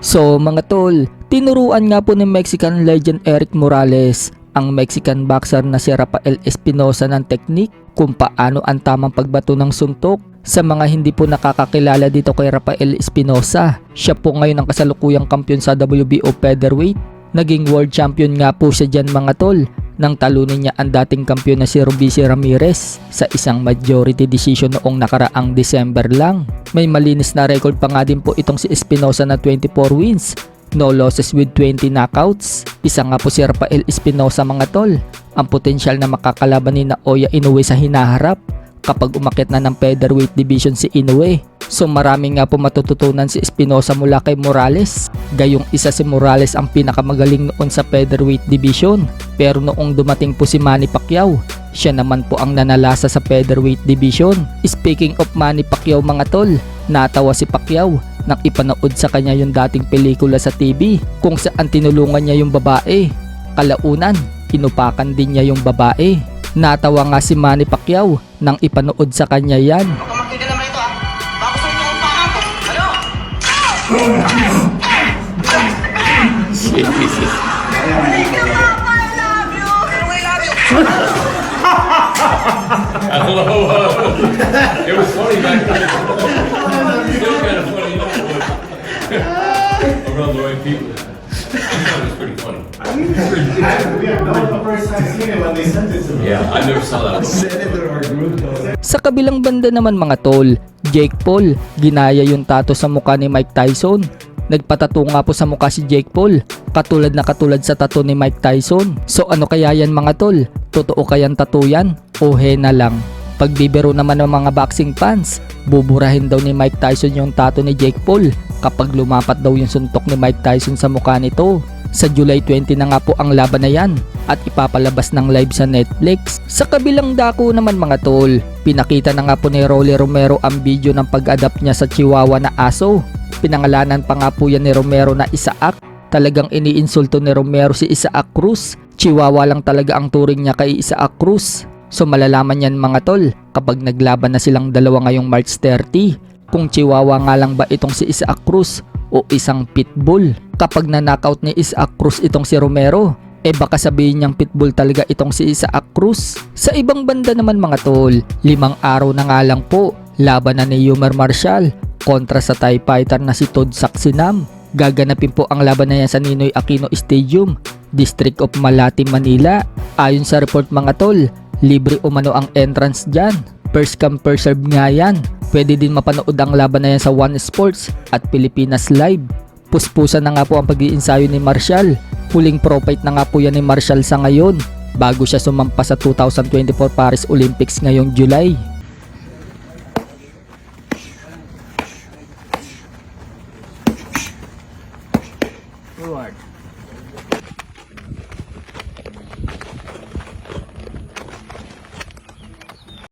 So mga tol, tinuruan nga po ni Mexican legend Erik Morales ang Mexican boxer na si Rafael Espinosa ng teknik kung paano ang tamang pagbato ng suntok. Sa mga hindi po nakakakilala dito kay Rafael Espinosa, siya po ngayon ang kasalukuyang kampiyon sa WBO featherweight. Naging world champion nga po siya dyan mga tol nang talunin niya ang dating kampiyon na si Robeisy Ramirez sa isang majority decision noong nakaraang December lang. May malinis na record pa nga din po itong si Espinosa na 24 wins, no losses with 20 knockouts. Isa nga po si Rafael Espinosa mga tol, ang potensyal na makakalaban ni Naoya Inoue sa hinaharap kapag umakyat na ng featherweight division si Inoue. So marami nga po matututunan si Espinosa mula kay Morales. Gayong isa si Morales ang pinakamagaling noon sa featherweight division. Pero noong dumating po si Manny Pacquiao, siya naman po ang nanalasa sa featherweight division. Speaking of Manny Pacquiao mga tol, natawa si Pacquiao nang ipanood sa kanya yung dating pelikula sa TV kung saan tinulungan niya yung babae. Kalaunan, inupakan din niya yung babae. Natawa nga si Manny Pacquiao nang ipanood sa kanya yan. It was funny back then. Still kind of funny now. Around the right people. It was pretty funny. That was the first time seeing it when they sent it to me. Yeah, I never saw that. Senator, our group. Sa kabilang banda naman mga tol, Jake Paul, ginaya yung tato sa mukha ni Mike Tyson. Nagpatato nga po sa mukha si Jake Paul, katulad sa tato ni Mike Tyson. So ano kaya yan mga tol? Totoo kayang tato yan? O hena lang? Pagbibiro naman ng mga boxing fans, buburahin daw ni Mike Tyson yung tato ni Jake Paul kapag lumapat daw yung suntok ni Mike Tyson sa mukha nito. Sa July 20 na nga po ang laban na yan at ipapalabas ng live sa Netflix. Sa kabilang dako naman mga tol, pinakita na nga po ni Rolly Romero ang video ng pag-adapt niya sa Chihuahua na aso. Pinangalanan pa nga po yan ni Romero na Isaac. Talagang iniinsulto ni Romero si Isaac Cruz. Chihuahua lang talaga ang turing niya kay Isaac Cruz. So malalaman yan mga tol kapag naglaban na silang dalawa ngayong March 30 kung Chihuahua nga lang ba itong si Isaac Cruz o isang pitbull. Kapag na-knockout ni Isaac Cruz itong si Romero, baka sabihin niyang pitbull talaga itong si Isaac Cruz. Sa ibang banda naman mga tol, 5 araw na nga lang po laban na ni Yumar Marshall kontra sa Thai fighter na si Todd Saxinam. Gaganapin po ang laban na yan sa Ninoy Aquino Stadium, District of Malate, Manila. Ayon sa report mga tol, libre umano ang entrance dyan. First come first serve nga yan. Pwede din mapanood ang laban na yan sa One Sports at Pilipinas Live. Puspusan na nga po ang pag-iinsayo ni Marshall. Huling pro fight na nga po yan ni Marshall sa ngayon bago siya sumampa sa 2024 Paris Olympics ngayong July. Forward.